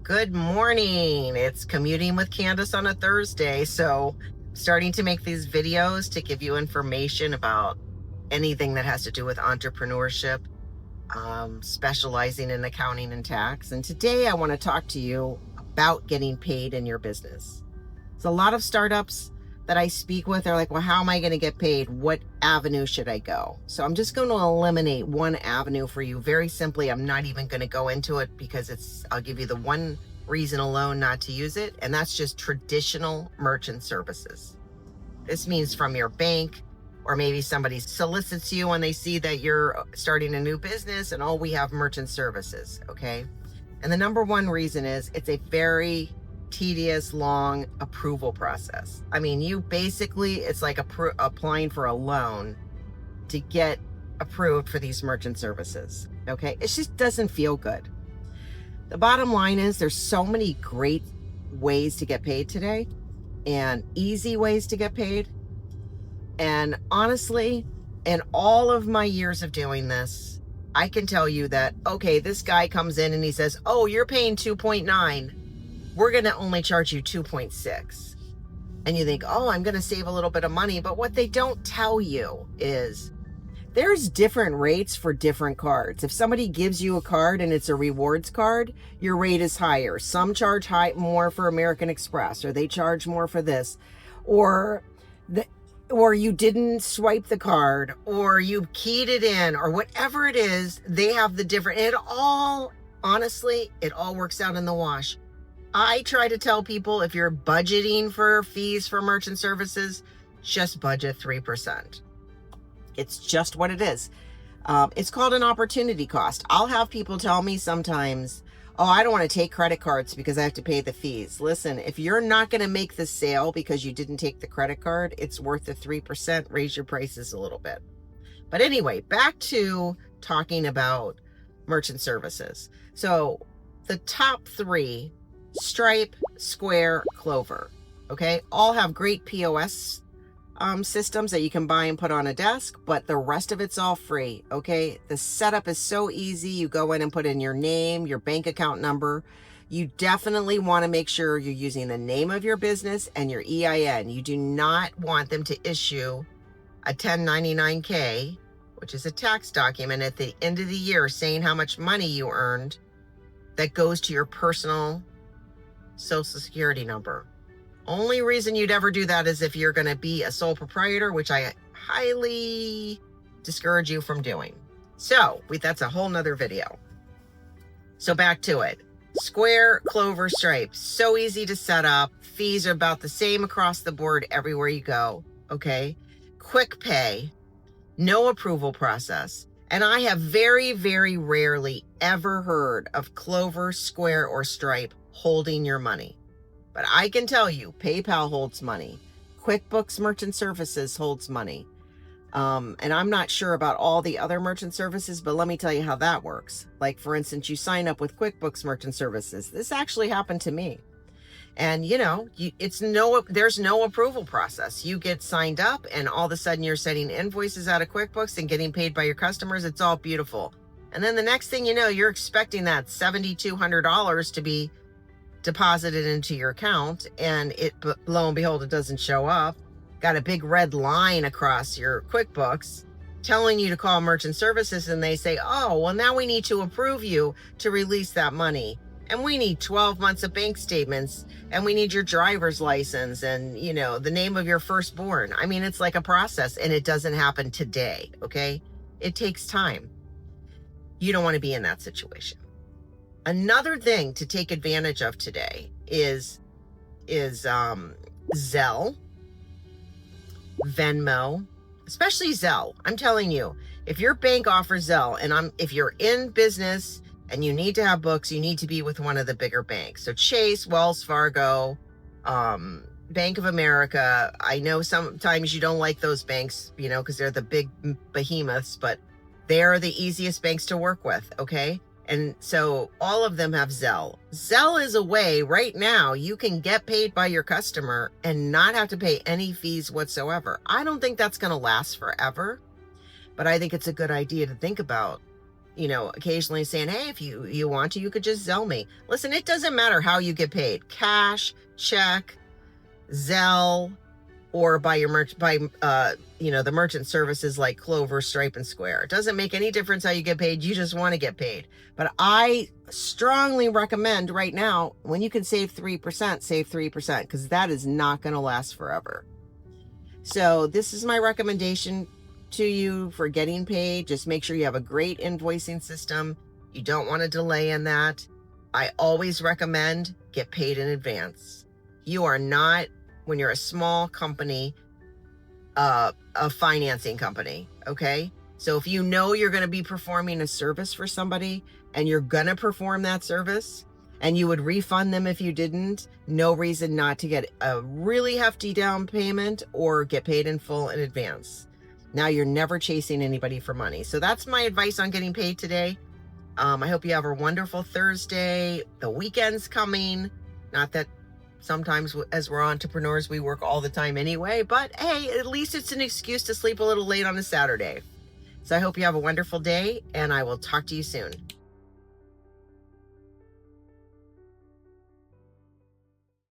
Good morning. It's Commuting with Candace on a Thursday. So starting to make these videos to give you information about anything that has to do with entrepreneurship, specializing in accounting and tax. And today I want to talk to you about getting paid in your business. So a lot of startups that I speak with are like, well, how am I going to get paid? What avenue should I go? So I'm just going to eliminate one avenue for you. Very simply, I'm not even going to go into it because I'll give you the one reason alone not to use it. And that's just traditional merchant services. This means from your bank, or maybe somebody solicits you when they see that you're starting a new business and, oh, we have merchant services. Okay. And the number one reason is it's a very tedious, long approval process. I mean, it's like applying for a loan to get approved for these merchant services. Okay. It just doesn't feel good. The bottom line is there's so many great ways to get paid today and easy ways to get paid. And honestly, in all of my years of doing this, I can tell you that, okay, this guy comes in and he says, oh, you're paying 2.9. We're going to only charge you 2.6. And you think, oh, I'm going to save a little bit of money. But what they don't tell you is there's different rates for different cards. If somebody gives you a card and it's a rewards card, your rate is higher. Some charge more for American Express, or they charge more for this, or you didn't swipe the card, or you keyed it in, or whatever it is. They have the different, honestly, it all works out in the wash. I try to tell people, if you're budgeting for fees for merchant services, just budget 3%. It's just what it is. It's called an opportunity cost. I'll have people tell me sometimes, oh, I don't want to take credit cards because I have to pay the fees. Listen, if you're not going to make the sale because you didn't take the credit card, it's worth the 3%. Raise your prices a little bit. But anyway, back to talking about merchant services. So the top three: Stripe, Square, Clover. Okay, all have great POS systems that you can buy and put on a desk, but the rest of it's all free. Okay, the setup is so easy. You go in and put in your name, your bank account number. You definitely want to make sure you're using the name of your business and your EIN. You do not want them to issue a 1099-K, which is a tax document at the end of the year saying how much money you earned that goes to your personal Social Security number. Only reason you'd ever do that is if you're going to be a sole proprietor, which I highly discourage you from doing. So that's a whole nother video. So back to it. Square, Clover, Stripe, so easy to set up. Fees are about the same across the board everywhere you go. Okay. Quick pay, no approval process. And I have very, very rarely ever heard of Clover, Square, or Stripe holding your money. But I can tell you, PayPal holds money. QuickBooks Merchant Services holds money. And I'm not sure about all the other merchant services, but let me tell you how that works. Like, for instance, you sign up with QuickBooks Merchant Services. This actually happened to me. And, there's no approval process. You get signed up and all of a sudden you're sending invoices out of QuickBooks and getting paid by your customers. It's all beautiful. And then the next thing you know, you're expecting that $7,200 to be deposited into your account, and lo and behold, it doesn't show up. Got a big red line across your QuickBooks telling you to call merchant services, and they say, oh, well, now we need to approve you to release that money, and we need 12 months of bank statements, and we need your driver's license, and the name of your firstborn. I mean, it's like a process, and it doesn't happen today. Okay, it takes time. You don't want to be in that situation. Another thing to take advantage of today is Zelle, Venmo, especially Zelle. I'm telling you, if your bank offers Zelle, and if you're in business and you need to have books, you need to be with one of the bigger banks. So Chase, Wells Fargo, Bank of America. I know sometimes you don't like those banks, because they're the big behemoths, but they're the easiest banks to work with. Okay. And so all of them have Zelle. Zelle is a way right now you can get paid by your customer and not have to pay any fees whatsoever. I don't think that's going to last forever, but I think it's a good idea to think about, occasionally saying, hey, if you want to, you could just Zelle me. Listen, it doesn't matter how you get paid, cash, check, Zelle, or by the merchant services like Clover, Stripe, and Square. It doesn't make any difference how you get paid. You just want to get paid. But I strongly recommend right now, when you can save 3%, save 3%, because that is not going to last forever. So this is my recommendation to you for getting paid. Just make sure you have a great invoicing system. You don't want to delay in that. I always recommend get paid in advance. You are not, when you're a small company, a financing company, okay? So if you know you're going to be performing a service for somebody and you're going to perform that service and you would refund them if you didn't, no reason not to get a really hefty down payment or get paid in full in advance. Now you're never chasing anybody for money. So that's my advice on getting paid today. I hope you have a wonderful Thursday. The weekend's coming. Not that sometimes as we're entrepreneurs, we work all the time anyway, but hey, at least it's an excuse to sleep a little late on a Saturday. So I hope you have a wonderful day, and I will talk to you soon.